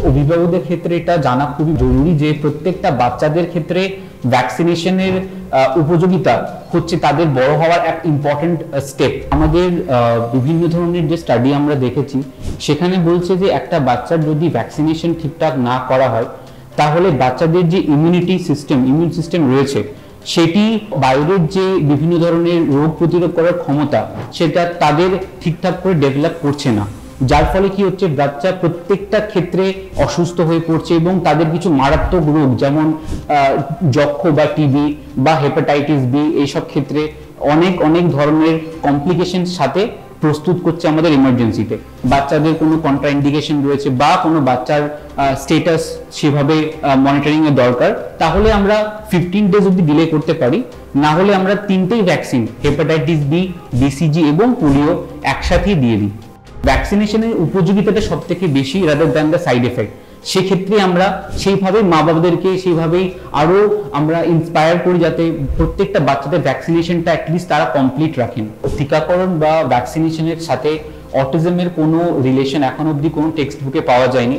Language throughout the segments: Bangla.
অভিভাবকদের ক্ষেত্রে এটা জানা খুবই জরুরি যে প্রত্যেকটা বাচ্চাদের ক্ষেত্রে ভ্যাকসিনেশনের উপযোগিতা হচ্ছে তাদের বড় হওয়ার এক ইম্পর্টেন্ট স্টেপ। আমাদের বিভিন্ন ধরনের যে স্টাডি আমরা দেখেছি সেখানে বলছে যে একটা বাচ্চার যদি ভ্যাকসিনেশন ঠিকঠাক না করা হয় তাহলে বাচ্চাদের যে ইমিউন সিস্টেম রয়েছে সেটি বাইরের যে বিভিন্ন ধরনের রোগ প্রতিরোধ করার ক্ষমতা সেটা তাদের ঠিকঠাক করে ডেভেলপ করছে না, যার ফলে কি হচ্ছে বাচ্চা প্রত্যেকটা ক্ষেত্রে অসুস্থ হয়ে পড়ছে এবং তাদের কিছু মারাত্মক রোগ যেমন যক্ষ্মা বা টিবি বা হেপাটাইটিস বি এইসব ক্ষেত্রে অনেক ধরনের কমপ্লিকেশন সাথে প্রস্তুত করছে আমাদের ইমার্জেন্সিতে। বাচ্চাদের কোনো কন্ট্রাইন্ডিকেশন রয়েছে বা কোনো বাচ্চার স্টেটাস সেভাবে মনিটরিং এর দরকার, তাহলে আমরা 15 ডেজ অবধি ডিলে করতে পারি। না হলে আমরা তিনটেই ভ্যাকসিন হেপাটাইটিস বি, বিসিজি এবং পোলিও একসাথেই দিয়ে দিই। ভ্যাকসিনেশনের উপযোগিতাটা সব থেকে বেশি rather than the side effect. সেক্ষেত্রে আমরা সেইভাবে মা বাবাদেরকে সেইভাবেই আরো আমরা ইন্সপায়ার করি যাতে প্রত্যেকটা বাচ্চাদের ভ্যাকসিনেশনটা অ্যাটলিস্ট তারা কমপ্লিট রাখেন। টিকাকরণ বা ভ্যাকসিনেশনের সাথে অটিজমের কোনো রিলেশন এখন অবধি কোনো টেক্সট বুকে পাওয়া যায়নি।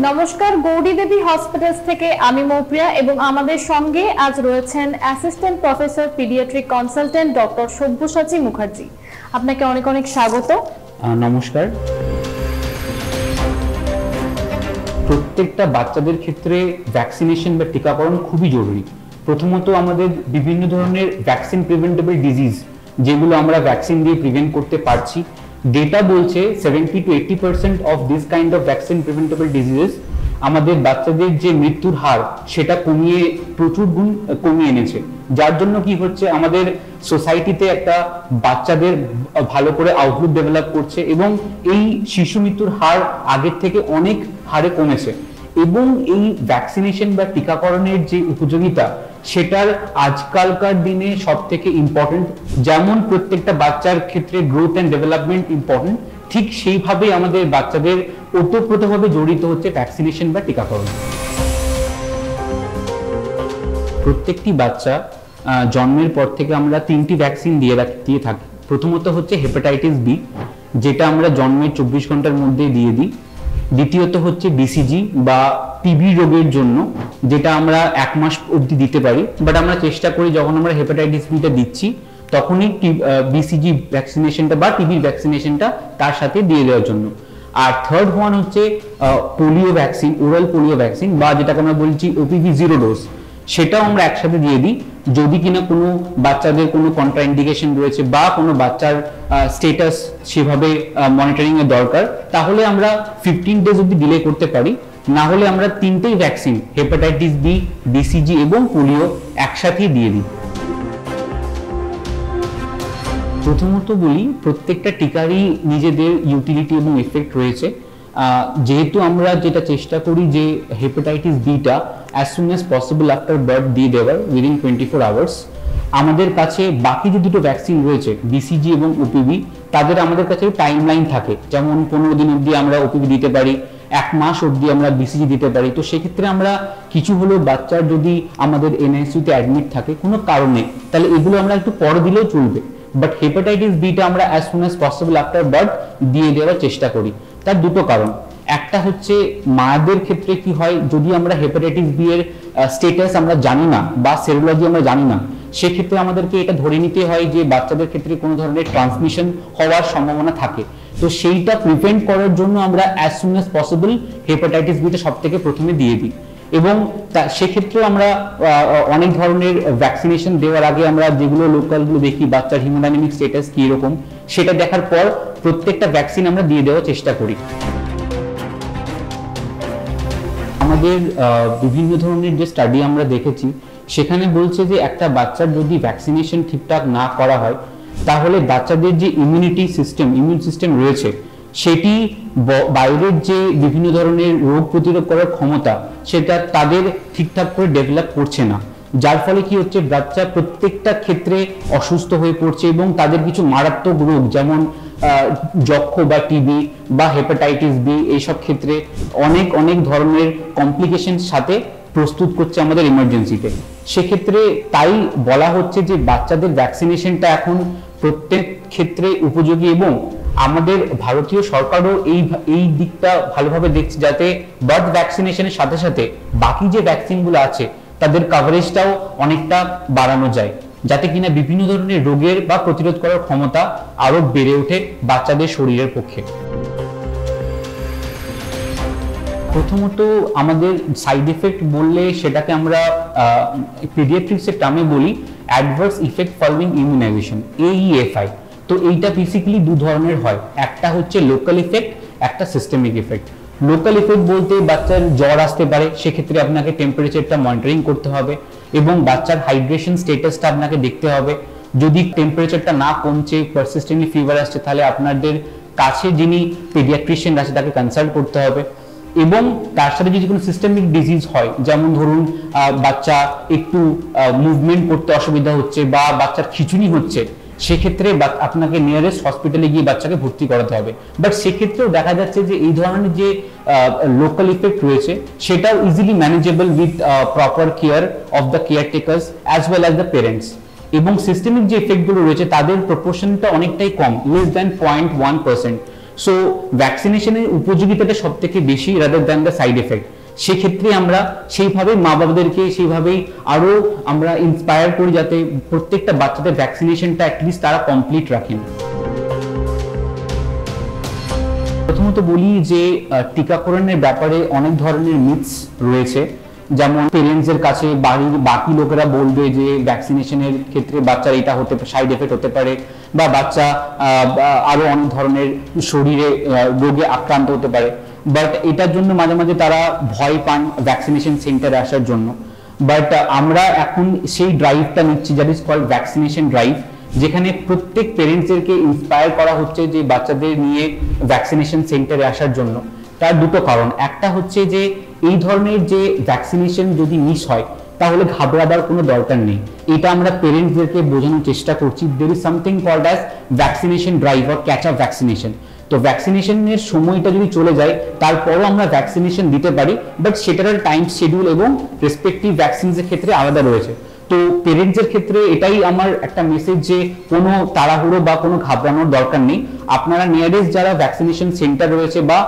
নমস্কার, গৌরী দেবী হসপিটালস থেকে আমি মৌপ্রিয়া এবং আমাদের সঙ্গে আজ রয়েছেন assistant professor paediatric consultant doctor Sabyasachi Mukherjee. আপনাকে অনেক স্বাগত। নমস্কার। প্রত্যেকটা বাচ্চাদের ক্ষেত্রে ভ্যাকসিনেশন বা টিকাকরণ খুবই জরুরি। প্রথমত আমাদের বিভিন্ন ধরনের ভ্যাকসিন প্রিভেন্টেবল ডিজিজ যেগুলো আমরা ভ্যাকসিন দিয়ে প্রিভেন্ট করতে পারছি, ডেটা বলছে 70 to 80% of this kind of vaccine preventable diseases আমাদের বাচ্চাদের যে মৃত্যুর হার সেটা প্রচুর গুণ কমিয়ে এনেছে। যার জন্য কি হচ্ছে আমাদের সোসাইটিতে একটা বাচ্চাদের ভালো করে আউটলুক ডেভেলপ করছে এবং এই শিশু মৃত্যুর হার আগের থেকে অনেক হারে কমেছে। এবং এই ভ্যাকসিনেশন বা টিকাকরণের যে উপযোগিতা সেটার আজকালকার দিনে সব থেকে ইম্পর্টেন্ট। যেমন প্রত্যেকটা বাচ্চার ক্ষেত্রে গ্রোথ অ্যান্ড ডেভেলপমেন্ট ইম্পর্টেন্ট, ঠিক সেইভাবেই আমাদের বাচ্চাদের ওতপ্রোতভাবে জড়িত হচ্ছে ভ্যাকসিনেশন বা টিকাকরণ। প্রত্যেকটি বাচ্চা জন্মের পর থেকে আমরা 3টি ভ্যাকসিন দিয়ে থাকি। প্রথমত হচ্ছে হেপাটাইটিস বি, যেটা আমরা জন্মের 24 ঘন্টার মধ্যে দিয়ে দিই। দ্বিতীয়ত হচ্ছে বিসিজি বা টিবি রোগের জন্য, যেটা আমরা 1 মাস অবধি দিতে পারি, বাট আমরা চেষ্টা করি যখন আমরা হেপাটাইটিস বিটা দিচ্ছি তখনই বিসিজি ভ্যাকসিনেশনটা বা টিবির ভ্যাকসিনেশনটা তার সাথে দিয়ে দেওয়ার জন্য। আর থার্ড ওয়ান হচ্ছে polio vaccine, oral polio vaccine বা যেটাকে আমরা বলছি ওপিভি 0 ডোজ, সেটাও আমরা একসাথে দিয়ে দিই যদি কিনা কোনো বাচ্চাদের কোনো কন্ট্রাইন্ডিকেশন রয়েছে বা কোনো বাচ্চার স্টেটাস সেভাবে মনিটরিং এর দরকার, তাহলে আমরা 15 ডেজ অবধি ডিলে করতে পারি। না হলে আমরা তিনটেই ভ্যাকসিন হেপাটাইটিস বি, বিসিজি এবং পোলিও একসাথেই দিয়ে দিই। প্রথমত বলি, প্রত্যেকটা টিকারই নিজেদের ইউটিলিটি এবং এফেক্ট রয়েছে। যেহেতু আমরা যেটা চেষ্টা করি যে hepatitis beta as soon as possible after birth দিয়ে দেওয়ার within 24 hours। আমাদের কাছে বাকি যে দুটো ভ্যাকসিন রয়েছে বিসিজি এবং ওপিভি, তাদের আমাদের কাছে টাইম লাইন থাকে, যেমন 15 দিন অবধি আমরা ওপিভি দিতে পারি, 1 মাস অবধি আমরা বিসিজি দিতে পারি। তো সেক্ষেত্রে আমরা কিছু হলেও বাচ্চার যদি আমাদের এনআইসিইউতে অ্যাডমিট থাকে কোনো কারণে, তাহলে এগুলো আমরা একটু পরে দিলেও চলবে, বাট হেপাটাইটিস বিটা আমরা as soon as possible after birth দিয়ে দেওয়ার চেষ্টা করি। তার দুটো কারণ, একটা হচ্ছে মায়েদের ক্ষেত্রে কি হয়, যদি আমরা হেপাটাইটিস বি এর স্টেটাস আমরা জানি না বা সেরোলজি আমরা জানি না, সেক্ষেত্রে আমাদেরকে এটা ধরে নিতে হয় যে বাচ্চাদের ক্ষেত্রে কোনো ধরনের ট্রান্সমিশন হওয়ার সম্ভাবনা থাকে। তো সেইটা প্রিভেন্ট করার জন্য আমরা as soon as possible hepatitis beta সব থেকে প্রথমে দিয়ে দিই। এবং সেক্ষেত্রে আমরা অনেক ধরনের ভ্যাকসিনেশন দেওয়ার আগে আমরা যেগুলো লোকালগুলো দেখি বাচ্চার হিমোডাইনামিক স্টেটাস কি রকম, সেটা দেখার পর প্রত্যেকটা ভ্যাকসিন আমরা দিয়ে দেওয়ার চেষ্টা করি। আমাদের বিভিন্ন ধরনের যে স্টাডি আমরা দেখেছি সেখানে বলছে যে একটা বাচ্চার যদি ভ্যাকসিনেশন ঠিকঠাক না করা হয় তাহলে বাচ্চাদের যে ইমিউন সিস্টেম রয়েছে সেটি বাইরের যে বিভিন্ন ধরনের রোগ প্রতিরোধ করার ক্ষমতা সেটা তাদের ঠিকঠাক করে ডেভেলপ করছে না, যার ফলে কি হচ্ছে বাচ্চা প্রত্যেকটা ক্ষেত্রে অসুস্থ হয়ে পড়ছে এবং তাদের কিছু মারাত্মক রোগ যেমন যক্ষ্মা বা টিবি বা হেপাটাইটিস বি এইসব ক্ষেত্রে অনেক ধরনের কমপ্লিকেশন সাথে প্রস্তুত করছে আমাদের ইমার্জেন্সিতে। সেক্ষেত্রে তাই বলা হচ্ছে যে বাচ্চাদের ভ্যাকসিনেশনটা এখন প্রত্যেক ক্ষেত্রে উপযোগী এবং আমাদের ভারতীয় সরকারও এই দিকটা ভালোভাবে দেখছে, যাতে বার্থ ভ্যাকসিনেশনের সাথে সাথে বাকি যে ভ্যাকসিনগুলো আছে তাদের কভারেজটাও অনেকটা বাড়ানো যায়, যাতে কিনা বিভিন্ন ধরনের রোগের বা প্রতিরোধ করার ক্ষমতা আরো বেড়ে ওঠে বাচ্চাদের শরীরের পক্ষে। প্রথমত আমাদের সাইড এফেক্ট বললে সেটাকে আমরা পিডিয়াট্রিক্সের টার্মে বলি adverse effect following immunisation, AEFI। তো এইটা বেসিক্যালি দু ধরনের হয়, একটা হচ্ছে লোকাল ইফেক্ট, একটা সিস্টেমিক ইফেক্ট। লোকাল ইফেক্ট বলতে বাচ্চার জ্বর আসতে পারে, সেক্ষেত্রে আপনাকে টেম্পারেচারটা মনিটরিং করতে হবে এবং বাচ্চার হাইড্রেশন স্ট্যাটাসটা আপনাকে দেখতে হবে। যদি টেম্পারেচারটা না কমছে, পারসিস্টেন্টলি ফিভার আসছে, তাহলে আপনাদের কাছে যিনি পেডিয়াট্রিশিয়ান আছে তাকে কনসাল্ট করতে হবে। এবং তার সাথে যদি কোনো সিস্টেমিক ডিজিজ হয়, যেমন ধরুন বাচ্চা একটু মুভমেন্ট করতে অসুবিধা হচ্ছে বা বাচ্চার খিঁচুনি হচ্ছে, সেক্ষেত্রে আপনাকে নিয়ারেস্ট হসপিটালে গিয়ে বাচ্চাকে ভর্তি করাতে হবে। বাট সেক্ষেত্রেও দেখা যাচ্ছে যে এই ধরনের যে লোকাল ইফেক্ট রয়েছে সেটাও easily manageable with proper care of the caretakers as well as the parents. এবং সিস্টেমিক যে ইফেক্টগুলো রয়েছে তাদের প্রপোর্শনটা অনেকটাই কম, লেস দ্যান 0.1%। সো ভ্যাকসিনেশনের উপযোগিতাটা সব থেকে বেশি rather than the side effect. সেক্ষেত্রে আমরা সেইভাবে মা বাবাদেরকে সেইভাবেই আরো আমরা ইন্সপায়ার করি যাতে প্রত্যেকটা বাচ্চাদের ভ্যাকসিনেশনটা অ্যাটলিস্ট তারা কমপ্লিট রাখেন। প্রথমত বলি যে টিকাকরণের ব্যাপারে অনেক ধরনের মিথস রয়েছে, যেমন পেরেন্টসের কাছে বাড়ির বাকি লোকেরা বলবে যে ভ্যাকসিনেশনের ক্ষেত্রে বাচ্চার এটা হতে সাইড এফেক্ট হতে পারে বা বাচ্চা আরো অনেক ধরনের শরীরে রোগে আক্রান্ত হতে পারে। বাট এটার জন্য মাঝে মাঝে তারা ভয় পান ভ্যাকসিনেশন সেন্টারে আসার জন্য। বাট আমরা এখন সেই ড্রাইভটা নিচ্ছি, that is called vaccination drive, যেখানে প্রত্যেক পেরেন্টসদেরকে ইন্সপায়ার করা হচ্ছে যে বাচ্চাদের নিয়ে ভ্যাকসিনেশন সেন্টারে আসার জন্য। তার দুটো কারণ, একটা হচ্ছে যে এই ধরনের যে ভ্যাকসিনেশন যদি মিস হয় তাহলে ঘাবড়াবার কোনো দরকার নেই। এটা আমরা পেরেন্টসদেরকে বোঝানোর চেষ্টা করছি। There is something called as vaccination drive or catch up vaccination. তো ভ্যাকসিনেশনের সময়টা যদি চলে যায় তারপরও আমরা ভ্যাকসিনেশন দিতে পারি, বাট সেটার টাইম শিডিউল এবং রেসপেক্টিভ ভ্যাকসিনের ক্ষেত্রে আলাদা রয়েছে। তো পেরেন্টসের ক্ষেত্রে এটাই আমার একটা মেসেজ যে কোনো তাড়াহুড়ো বা কোনো ঘাবড়ানোর দরকার নেই। আপনারা নিয়ারেস্ট যারা ভ্যাকসিনেশন সেন্টার রয়েছে বা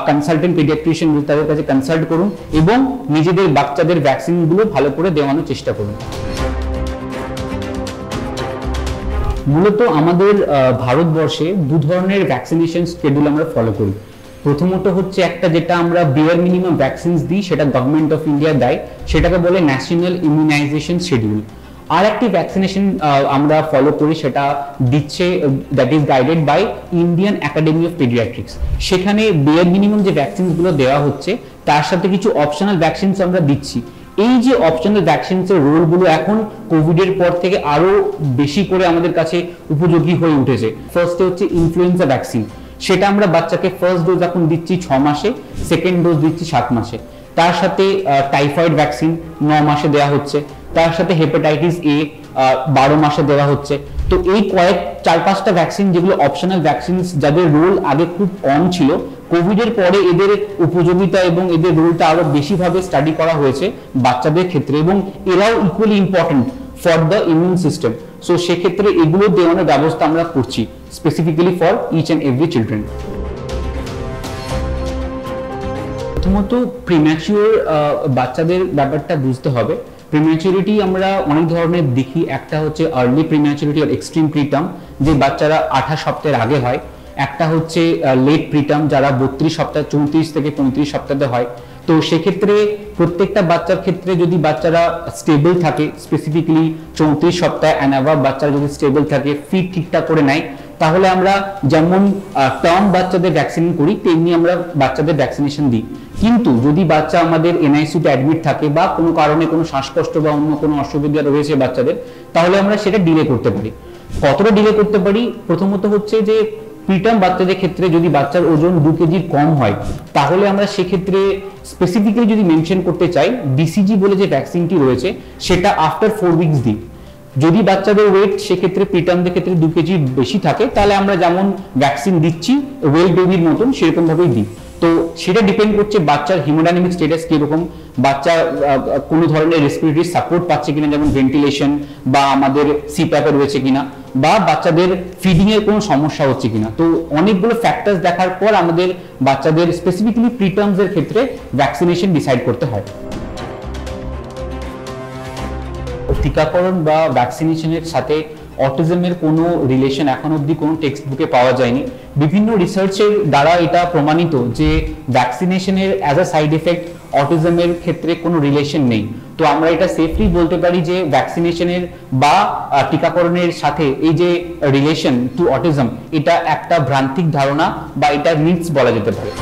কনসালটেন্ট পেডিয়াট্রিশিয়ান তাদের কাছে কনসাল্ট করুন এবং নিজেদের বাচ্চাদের ভ্যাকসিনগুলো ভালো করে দেওয়ানোর চেষ্টা করুন। মূলত আমাদের ভারতবর্ষে দু ধরনের ভ্যাকসিনেশন শিডিউল আমরা ফলো করি। প্রথমত হচ্ছে একটা যেটা আমরা বিয়ার মিনিমাম ভ্যাকসিনস দিই, সেটা গভর্নমেন্ট অফ ইন্ডিয়া দেয়, সেটাকে বলে ন্যাশনাল ইমিউনাইজেশন শিডিউল। আর একটি ভ্যাকসিনেশন আমরা ফলো করি, সেটা দিচ্ছে that is guided by Indian academy of paediatrics. সেখানে বিয়ার মিনিমাম যে ভ্যাকসিনসগুলো দেওয়া হচ্ছে তার সাথে কিছু অপশনাল ভ্যাকসিনস আমরা দিচ্ছি। এই যে অপশনাল ভ্যাকসিনসের রোলগুলো এখন কোভিডের পর থেকে আরো বেশি করে আমাদের কাছে উপযোগী হয়ে উঠেছে। ফার্স্টে হচ্ছে ইনফ্লুয়েঞ্জা ভ্যাকসিন, সেটা আমরা বাচ্চাকে ফার্স্ট ডোজ এখন দিচ্ছি 6 মাসে, সেকেন্ড ডোজ দিচ্ছি 7 মাসে। তার সাথে টাইফয়েড ভ্যাকসিন 9 মাসে দেওয়া হচ্ছে, তার সাথে হেপাটাইটিস এ 12 মাসে দেওয়া হচ্ছে। তো এই কয়েক 4-5টা ভ্যাকসিন যেগুলো অপশনাল ভ্যাকসিন, যাদের রোল আগে খুব কম ছিল, কোভিডের পরে এদের উপযোগিতা এবং এদের রোলটা আরো বেশিভাবে স্টাডি করা হয়েছে বাচ্চাদের ক্ষেত্রে, এবং এরাও equally important for the immune system. So সেক্ষেত্রে এগুলো দেওয়ানোর ব্যবস্থা আমরা করছি specifically for each and every children. প্রথমত প্রিম্যাচিওর বাচ্চাদের ব্যাপারটা বুঝতে হবে। প্রিম্যাচুরিটি আমরা অনেক ধরনের দেখি, একটা হচ্ছে আর্লি প্রিম্যাচুরিটি আর এক্সট্রিম প্রিটার্ম, যে বাচ্চারা 28 সপ্তাহের আগে হয়। একটা হচ্ছে লেট প্রিটার্ম, যারা 32 সপ্তাহ 34 থেকে 35 সপ্তাহে হয়। তো সেক্ষেত্রে প্রত্যেকটা বাচ্চার ক্ষেত্রে যদি বাচ্চারা স্টেবল থাকে, স্পেসিফিক্যালি 34 সপ্তাহ অ্যান্ড অ্যাবাভ বাচ্চারা যদি স্টেবল থাকে, ফিট ঠিকঠাক করে নেয়, তাহলে আমরা যেমন টার্ম বাচ্চাদের ভ্যাকসিন করি তেমনি আমরা বাচ্চাদের ভ্যাকসিনেশন দিই। কিন্তু যদি বাচ্চা আমাদের এনআইসিউতে অ্যাডমিট থাকে বা কোনো কারণে কোনো শ্বাসকষ্ট বা অন্য কোনো অসুবিধা রয়েছে বাচ্চাদের, তাহলে আমরা সেটা ডিলে করতে পারি। কতটা ডিলে করতে পারি? প্রথমত হচ্ছে যে প্রিটার্ম বাচ্চাদের ক্ষেত্রে যদি বাচ্চার ওজন 2 কেজির কম হয়, তাহলে আমরা সেক্ষেত্রে স্পেসিফিক্যালি যদি মেনশন করতে চাই, বিসিজি বলে যে ভ্যাকসিনটি রয়েছে সেটা আফটার 4 উইকস দিই। যদি বাচ্চাদের ওয়েট সেক্ষেত্রে প্রিটার্মদের ক্ষেত্রে 2 কেজি বেশি থাকে, তাহলে আমরা যেমন ভ্যাকসিন দিচ্ছি ওয়েল বেবির মতন সেরকম ভাবেই দিই। তো সেটা ডিপেন্ড করছে বাচ্চার হিমোডাইনামিক স্ট্যাটাস কিরকম, বাচ্চা কোনো ধরনের রেসপিরেটরি সাপোর্ট পাচ্ছে কিনা, যেমন ভেন্টিলেশন বা আমাদের সিপ্যাপে রয়েছে কিনা। বা বাচ্চাদের ফিডিং এর কোনো সমস্যা হচ্ছে কিনা। তো অনেকগুলো ফ্যাক্টরস দেখার পর আমাদের বাচ্চাদের স্পেসিফিক্যালি প্রিটার্মস এর ক্ষেত্রে ভ্যাকসিনেশন ডিসাইড করতে হয়। টিকাকরণ বা ভ্যাকসিনেশনের সাথে অটিজমের কোনো রিলেশন এখন অবধি কোনো টেক্সট বুকে পাওয়া যায়নি। বিভিন্ন রিসার্চের দ্বারা এটা প্রমাণিত যে ভ্যাকসিনেশনের অ্যাজ আ সাইড এফেক্ট অটিজমের ক্ষেত্রে কোনো রিলেশন নেই। তো আমরা এটা সেফলি বলতে পারি যে ভ্যাকসিনেশনের বা টিকাকরণের সাথে এই যে রিলেশন টু অটিজম, এটা একটা ভ্রান্তিক ধারণা বা এটা মিথস বলা যেতে পারে।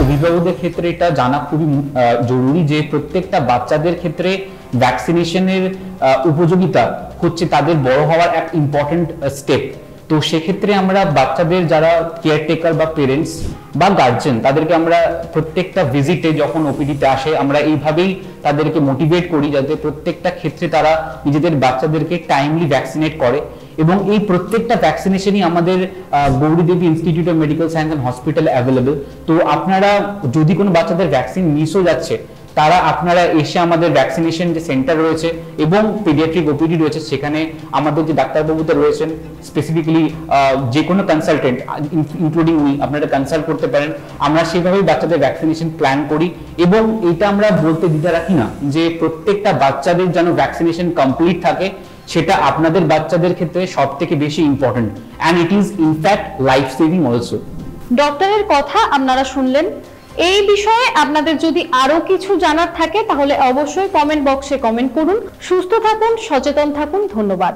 অভিভাবকদের ক্ষেত্রে এটা জানা খুবই জরুরি যে প্রত্যেকটা বাচ্চাদের ক্ষেত্রে ভ্যাকসিনেশনের উপযোগিতা হচ্ছে তাদের বড় হওয়ার এক ইম্পর্টেন্ট স্টেপ। তো সেক্ষেত্রে আমরা বাচ্চাদের যারা কেয়ারটেকার বা পেরেন্টস বা গার্জেন, তাদেরকে আমরা প্রত্যেকটা ভিজিটে যখন ওপিডিতে আসে আমরা এইভাবেই তাদেরকে মোটিভেট করি যাতে প্রত্যেকটা ক্ষেত্রে তারা নিজেদের বাচ্চাদেরকে টাইমলি ভ্যাকসিনেট করে। এবং এই প্রত্যেকটা ভ্যাকসিনেশনই আমাদের Gouri Devi institute of medical science and hospital available. তো আপনারা যদি কোনো বাচ্চাদের ভ্যাকসিন মিসও যাচ্ছে, তারা আপনারা এসে আমাদের ভ্যাকসিনেশন যে সেন্টার রয়েছে এবং পিডিয়াট্রিক ওপিডি রয়েছে, সেখানে আমাদের যে ডাক্তারবাবুদের রয়েছেন স্পেসিফিক্যালি যে কোনো কনসালটেন্ট ইনক্লুডিং উই, আপনারা কনসাল্ট করতে পারেন। আমরা সেভাবেই বাচ্চাদের ভ্যাকসিনেশন প্ল্যান করি এবং এটা আমরা বলতে দ্বিধা রাখি না যে প্রত্যেকটা বাচ্চাদের যেন ভ্যাকসিনেশন কমপ্লিট থাকে, সেটা আপনাদের বাচ্চাদের ক্ষেত্রে সব থেকে বেশি important, and it is in fact life saving also. ডক্টরের কথা আপনারা শুনলেন। এই বিষয়ে আপনাদের যদি আরো কিছু জানার থাকে তাহলে অবশ্যই কমেন্ট বক্সে কমেন্ট করুন। সুস্থ থাকুন, সচেতন থাকুন। ধন্যবাদ।